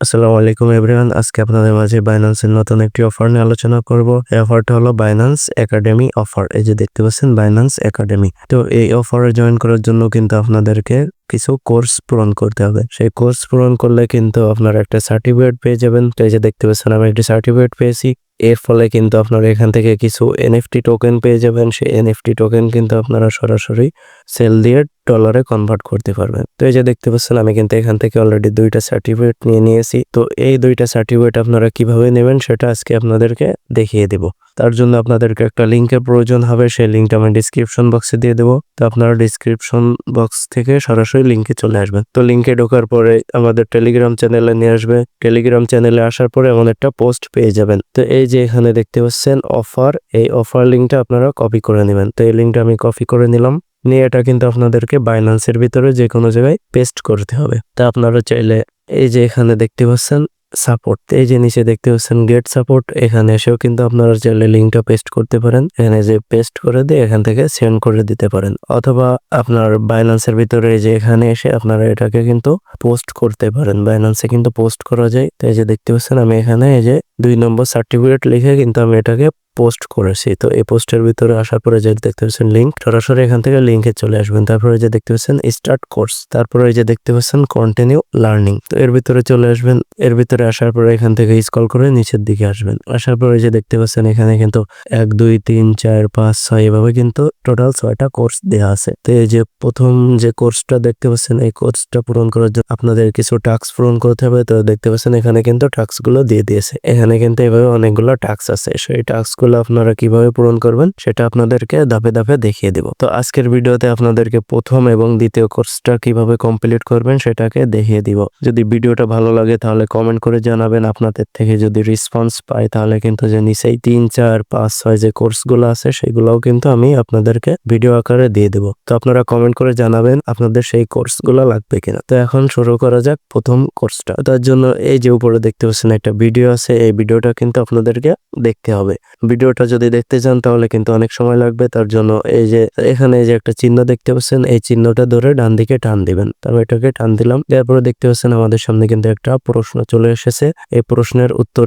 আসসালামু আলাইকুম এভরিওয়ান। আজকে আপনাদের মাঝে বাইন্যান্সের নতুন একটি অফার নিয়ে আলোচনা করব। এই অফারটা হলো বাইন্যান্স একাডেমি অফার। এই যে দেখতে পাচ্ছেন বাইন্যান্স একাডেমি। তো এই অফারে জয়েন করার জন্য কিন্তু আপনাদেরকে কিছু কোর্স পূরণ করতে হবে। সেই কোর্স পূরণ করলে কিন্তু আপনারা একটা সার্টিফিকেট পেয়ে যাবেন। তো এই যে দেখতে পাচ্ছেন আমি একটি সার্টিফিকেট পেয়েছি। এর ফলে কিন্তু আপনারা এখান থেকে কিছু এনএফটি টোকেন পেয়ে যাবেন। সেই এনএফটি টোকেন কিন্তু আপনারা সরাসরি সেল দিয়ে ডলারে কনভার্ট করতে পারবেন। তো এই যে দেখতে পাচ্ছেন আমি কিন্তু এখান থেকে অলরেডি 2টা সার্টিফিকেট নিয়ে নিয়েছি। তো এই 2টা সার্টিফিকেট আপনারা কিভাবে নেবেন সেটা আজকে আপনাদেরকে দেখিয়ে দেব। তার জন্য আপনাদেরকে একটা লিঙ্কের প্রয়োজন হবে। সেই লিঙ্কটা আমি ডিসক্রিপশন বক্সে দিয়ে দেবো। তো আপনারা ডিসক্রিপশন বক্স থেকে সরাসরি লিঙ্কে চলে আসবেন। তো লিঙ্কে ঢোকার পরে আমাদের টেলিগ্রাম চ্যানেলে নিয়ে আসবে। টেলিগ্রাম চ্যানেলে আসার পরে এমন একটা পোস্ট পেয়ে যাবেন। তো এই যে এখানে দেখতে পাচ্ছেন অফার, এই অফার লিঙ্কটা আপনারা কপি করে নেবেন। তো এই লিঙ্কটা আমি কপি করে নিলাম। নিয়ে এটা কিন্তু আপনাদেরকে বাইন্যান্সের ভিতরে যে কোনো জায়গায় পেস্ট করতে হবে। তা আপনারা চাইলে এই যে এখানে দেখতে পাচ্ছেন সাপোর্ট, এই যে নিচে দেখতে পাচ্ছেন গেট সাপোর্ট, এখানে এসেও কিন্তু আপনারা চাইলে লিঙ্কটা পেস্ট করতে পারেন। এখানে যে পেস্ট করে দিয়ে এখান থেকে সেন্ড করে দিতে পারেন, অথবা আপনার বাইন্যান্সের ভিতরে যে এখানে এসে আপনারা এটাকে কিন্তু পোস্ট করতে পারেন। বাইন্যান্সে কিন্তু পোস্ট করা যায়। তো এই যে দেখতে পাচ্ছেন আমি এখানে এই যে 2 নম্বর সার্টিফিকেট লিখে কিন্তু আমি এটাকে পোস্ট করেছি। তো এই পোস্টের ভিতরে আসার পরে যে দেখতে পাচ্ছেন লিঙ্ক, সরাসরি এখান থেকে লিঙ্কে চলে আসবেন। তারপরে যে দেখতে পাচ্ছেন স্টার্ট কোর্স, তারপরে এই যে দেখতে পাচ্ছেন কন্টিনিউ লার্নিং। তো এর ভিতরে চলে আসবেন। এর ভিতরে আসার পরে এখান থেকে স্ক্রল করে নিচের দিকে আসবেন। আসার পরে যে দেখতে পাচ্ছেন এখানে কিন্তু 1 2 3 4 5 6 এভাবে কিন্তু টোটাল 6টা কোর্স দেওয়া আছে। তো এই যে প্রথম যে কোর্সটা দেখতে পাচ্ছেন, এই কোর্সটা পূরণ করার জন্য আপনাদের কিছু টাস্ক পূরণ করতে হবে। তো দেখতে পাচ্ছেন এখানে কিন্তু টাস্ক গুলো দিয়ে দিয়েছে। এখানে কিন্তু এভাবে অনেকগুলো টাস্ক আছে। সেই টাস্ক গুলো আপনারা কিভাবে পূরণ করবেন সেটা আপনাদেরকে ধাপে ধাপে দেখিয়ে দেব। তো আজকের ভিডিওতে আপনাদেরকে প্রথম এবং দ্বিতীয় কোর্সটা কিভাবে কমপ্লিট করবেন সেটাকে দেখিয়ে দিব। যদি ভিডিওটা ভালো লাগে তাহলে কমেন্ট করে জানাবেন। আপনাদের থেকে যদি রেসপন্স পাই তাহলে কিন্তু যে নিচেই 3 4 5 6 যে কোর্সগুলো আছে সেগুলোও কিন্তু আমি আপনাদেরকে ভিডিও আকারে দিয়ে দেব। তো আপনারা কমেন্ট করে জানাবেন আপনাদের সেই কোর্সগুলো লাগবে কিনা। তো এখন শুরু করা যাক প্রথম কোর্সটা। তার জন্য এই যে উপরে দেখতে পাচ্ছেন একটা ভিডিও আছে, এই ভিডিওটা কিন্তু আপনাদেরকে দেখতে হবে। ভিডিওটা যদি দেখতে চান তাহলে কিন্তু অনেক সময় লাগবে। তার জন্য এই যে এখানে যে একটা চিহ্ন দেখতে পাচ্ছেন, এই চিহ্নটা ধরে ডান দিকে টান দিবেন। তারপর এটাকে টান দিলাম। তারপরে দেখতে পাচ্ছেন আমাদের সামনে কিন্তু একটা প্রশ্ন চলে এসেছে। এই প্রশ্নের উত্তর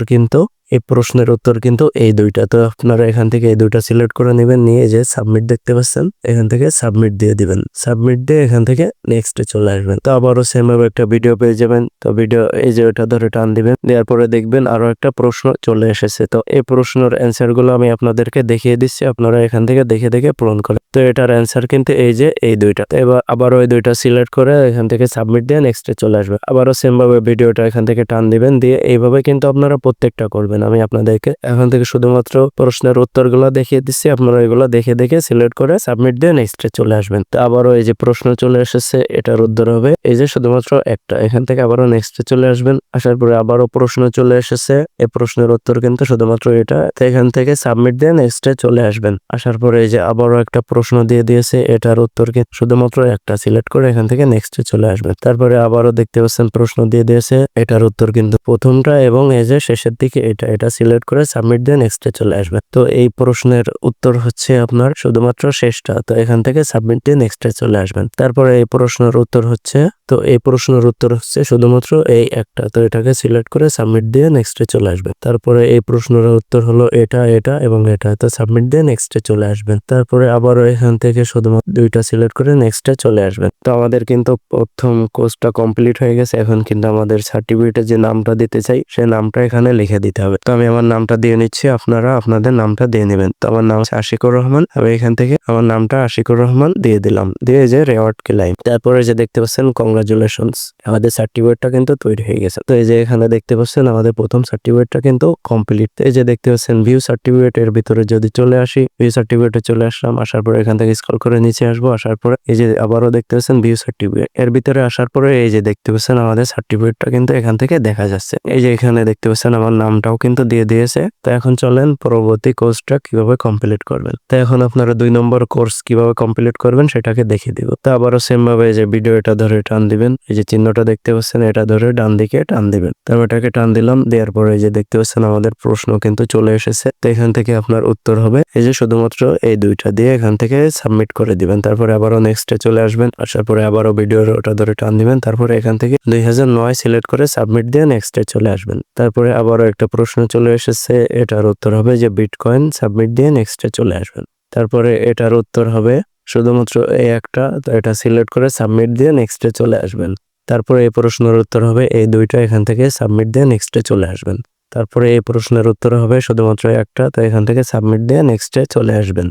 কিন্তু এই 2টা। তো আপনারা এখান থেকে এই 2টা সিলেক্ট করে নেবেন। নিয়ে যে সাবমিট দেখতে পাচ্ছেন, এখান থেকে সাবমিট দিয়ে দিবেন। সাবমিট দিয়ে এখান থেকে নেক্সটে চলে আসবেন। তো আবারও সেম ভাবে একটা ভিডিও পেয়ে যাবেন। তো ভিডিও এই যে ওটা ধরে টান দিবেন। দেওয়ার পরে দেখবেন আরো একটা প্রশ্ন চলে এসেছে। তো এই প্রশ্নের অ্যান্সার গুলো আমি আপনাদেরকে দেখিয়ে দিচ্ছি, আপনারা এখান থেকে দেখে দেখে পূরণ করেন। তো এটার অ্যান্সার কিন্তু এই যে এই 2টা। তো এবার আবারও এই 2টা সিলেক্ট করে এখান থেকে সাবমিট দিয়ে নেক্সটে চলে আসবে। আবারও সেম ভাবে ভিডিওটা এখান থেকে টান দিবেন। দিয়ে এইভাবে কিন্তু আপনারা প্রত্যেকটা করবেন। আমি আপনাদেরকে এখন থেকে শুধুমাত্র প্রশ্নের উত্তরগুলো দেখিয়ে দিচ্ছি, আপনারা এগুলো দেখে দেখে সিলেক্ট করে সাবমিট দিয়ে নেক্সটে চলে আসবেন। তো আবারও এই যে প্রশ্ন চলে এসেছে, এটার উত্তর হবে এই যে শুধুমাত্র একটা। এখান থেকে আবারও নেক্সটে চলে আসবেন। আসার পরে আবারও প্রশ্ন চলে এসেছে, এই প্রশ্নের উত্তর কিন্তু শুধুমাত্র এটা। তো এখান থেকে সাবমিট দিয়ে নেক্সটে চলে আসবেন। আসার পরে এই যে আবারও একটা প্রশ্ন দিয়ে দিয়েছে, এটার উত্তর কিন্তু শুধুমাত্র একটা। সিলেক্ট করে এখান থেকে নেক্সটে চলে আসবেন। তারপরে আবারও দেখতে পাচ্ছেন প্রশ্ন দিয়ে দিয়েছে, এটার উত্তর কিন্তু প্রথমটা এবং এই যে শেষের দিকে এটা সিলেক্ট করে সাবমিট দিয়ে নেক্সটে চলে আসবেন। তো এই প্রশ্নের উত্তর হচ্ছে আপনার শুধুমাত্র শেষটা। তো এখান থেকে সাবমিট দিয়ে নেক্সটে চলে আসবেন। তারপরে এই প্রশ্নের উত্তর হচ্ছে, তো এই প্রশ্নের উত্তর হচ্ছে শুধুমাত্র এই একটা। তো এটাকে সিলেক্ট করে সাবমিট দিয়ে নেক্সটে চলে আসবেন। তারপরে এই প্রশ্নের উত্তর হলো এটা এবং এটা। তো সাবমিট দিয়ে নেক্সটে চলে আসবেন। তারপরে আবারও এখান থেকে শুধুমাত্র 2টা সিলেক্ট করে নেক্সটে চলে আসবেন। তো আমাদের কিন্তু প্রথম কোর্সটা কমপ্লিট হয়ে গেছে। এখন কিন্তু আমাদের সার্টিফিকেটে যে নামটা দিতে চাই সেই নামটা এখানে লিখে দিতে হবে। তো আমি আমার নামটা দিয়ে নিচ্ছি, আপনারা আপনাদের নামটা দিয়ে নেবেন। তো আমার নাম হচ্ছে আশিকুর রহমান। আমি এখান থেকে আমার নামটা আশিকুর রহমান দিয়ে দিলাম। দিয়ে যে রেওয়ার্ড ক্লাইম। তারপরে যে দেখতে পাচ্ছেন কংগ্রাচুলেশনস, আমাদের সার্টিফিকেটটা কিন্তু তৈরি হয়ে গেছে। তো এই যে এখানে দেখতে পাচ্ছেন আমাদের প্রথম সার্টিফিকেটটা কিন্তু কমপ্লিট। এই যে দেখতে পাচ্ছেন ভিউ সার্টিফিকেট, এর ভিতরে যদি চলে আসি, ভিউ সার্টিফিকেটে চলে আসলাম। আসার পরে এখান থেকে স্ক্রল করে নিচে আসবো। আসার পরে এই যে আবারও দেখতে পাচ্ছেন ভিউ সার্টিফিকেট, এর ভিতরে আসার পরে এই যে দেখতে পাচ্ছেন আমাদের সার্টিফিকেটটা কিন্তু এখান থেকে দেখা যাচ্ছে। এই যে এখানে দেখতে পাচ্ছেন আমার নামটাও কিন্তু দিয়ে দিয়েছে। তো এখন চলেন পরবর্তী কোর্সটা কিভাবে কমপ্লিট করবেন। তো এখন আপনারা 2 নম্বর কোর্স কিভাবে কমপ্লিট করবেন সেটাকে দেখিয়ে দিব। তো আবারও সেম ভাবে যে ভিডিও এটা ধরে টান দিবেন, এই যে চিহ্নটা দেখতে পাচ্ছেন এটা ধরে ডান দিকে টান দিবেন। তারপর এটাকে টান দিলাম, দেওয়ার পরে এই যে দেখতে পাচ্ছেন আমাদের প্রশ্ন কিন্তু চলে এসেছে। তো এখান থেকে আপনার উত্তর হবে এই যে শুধুমাত্র এই দুইটা দিয়ে এখান থেকে সাবমিট করে দিবেন। তারপরে আবারও নেক্সটে চলে আসবেন, আসার পরে আবারও ভিডিওর ওটা ধরে টান দিবেন। তারপরে এখান থেকে 2009 সিলেক্ট করে সাবমিট দিয়ে নেক্সটে চলে আসবেন। তারপরে আবারও একটা প্রশ্ন চলে এসেছে, এটার উত্তর হবে যে বিটকয়েন, সাবমিট দিয়ে নেক্সটে চলে আসবেন। তারপরে এটার উত্তর হবে শুধুমাত্র এই একটা, তো এটা সিলেক্ট করে সাবমিট দিয়ে নেক্সটে চলে আসবেন। তারপরে এই প্রশ্নের উত্তর হবে এই দুইটা, এখান থেকে সাবমিট দিয়ে নেক্সটে চলে আসবেন। তারপরে এই প্রশ্নের উত্তর হবে শুধুমাত্র একটা, তো এখান থেকে সাবমিট দিয়ে নেক্সটে চলে আসবেন।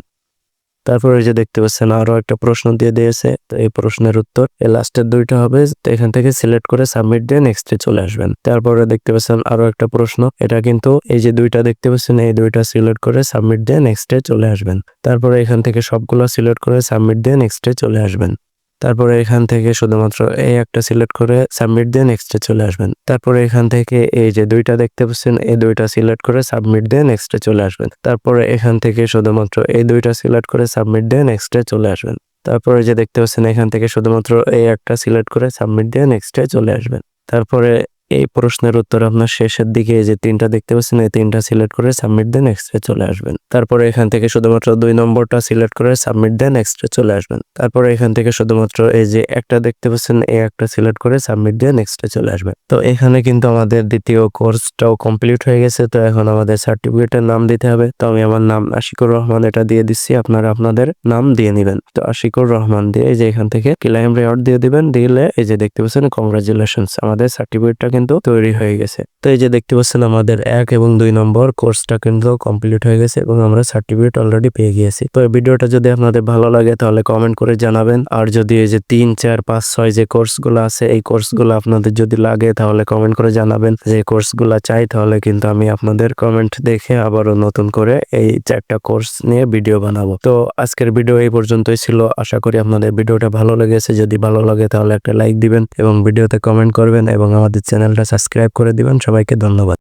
তারপরে যে দেখতে পাচ্ছেন আরো একটা প্রশ্ন দিয়ে দিয়েছে, তো এই প্রশ্নের উত্তর এই লাস্টের দুইটা হবে, তো এখান থেকে সিলেক্ট করে সাবমিট দিয়ে নেক্সটে চলে আসবেন। তারপরে দেখতে পাচ্ছেন আরো একটা প্রশ্ন, এটা কিন্তু এই যে দুইটা দেখতে পাচ্ছেন এই দুইটা সিলেক্ট করে সাবমিট দিয়ে নেক্সটে চলে আসবেন। তারপরে এখান থেকে সবগুলো সিলেক্ট করে সাবমিট দিয়ে নেক্সটে চলে আসবেন। তারপরে এখান থেকে শুধুমাত্র এই একটা সিলেক্ট করে সাবমিট দিয়ে নেক্সটে চলে আসবেন। তারপরে এখান থেকে এই যে দুইটা দেখতে পাচ্ছেন এই দুইটা সিলেক্ট করে সাবমিট দিয়ে নেক্সটে চলে আসবেন। তারপরে এখান থেকে শুধুমাত্র এই দুইটা সিলেক্ট করে সাবমিট দিয়ে নেক্সটে চলে আসবেন। তারপরে যে দেখতে পাচ্ছেন এখান থেকে শুধুমাত্র এই একটা সিলেক্ট করে সাবমিট দিয়ে নেক্সটে চলে আসবেন। তারপরে এই প্রশ্নের উত্তর আপনার শেষের দিকে এই যে তিনটা দেখতে পাচ্ছেন এই তিনটা সিলেক্ট করে সাবমিট দিয়ে নেক্সটে চলে আসবেন। তারপরে এখান থেকে শুধুমাত্র 2 নম্বরটা সিলেক্ট করে সাবমিট দিয়ে নেক্সটে চলে আসবেন। তারপরে এখান থেকে শুধুমাত্র এই যে একটা দেখতে পাচ্ছেন এই একটা সিলেক্ট করে সাবমিট দিয়ে নেক্সটে চলে আসবেন। তো এখানে কিন্তু আমাদের দ্বিতীয় কোর্সটাও কমপ্লিট হয়ে গেছে। তো এখন আমাদের সার্টিফিকেটের নাম দিতে হবে। তো আমি আমার নাম আশিকুর রহমান এটা দিয়ে দিচ্ছি, আপনারা আপনাদের নাম দিয়ে নেবেন। তো আশিকুর রহমান দিয়ে এই যে এখান থেকে ক্লাইম রেওয়ার্ড দিয়ে দিবেন, দিলে এই যে দেখতে পাচ্ছেন কংগ্রাচুলেশনস, আমাদের সার্টিফিকেটটা কিন্তু তৈরি হয়ে গেছে। তো এই যে দেখতে পাচ্ছেন আমাদের 1 এবং 2 নম্বর কোর্সটা কিন্তু কমপ্লিট হয়ে গেছে এবং আমরা সার্টিফিকেট অলরেডি পেয়ে গিয়েছি। তো এই ভিডিওটা যদি আপনাদের ভালো লাগে তাহলে কমেন্ট করে জানাবেন। আর যদি এই যে 3, 4, 5, 6 যে কোর্সগুলো আছে এই কোর্সগুলো আপনাদের যদি লাগে তাহলে কমেন্ট করে জানাবেন। যে কোর্সগুলো চাই তাহলে কিন্তু আমি আপনাদের কমেন্ট দেখে আবারও নতুন করে এই 4টা কোর্স নিয়ে ভিডিও বানাবো। তো আজকের ভিডিও এই পর্যন্তই ছিল। আশা করি আপনাদের ভিডিওটা ভালো লেগেছে। যদি ভালো লাগে তাহলে একটা লাইক দিবেন এবং ভিডিওতে কমেন্ট করবেন এবং আমাদের চ্যানেলটা সাবস্ক্রাইব করে দিবেন। সবাইকে ধন্যবাদ।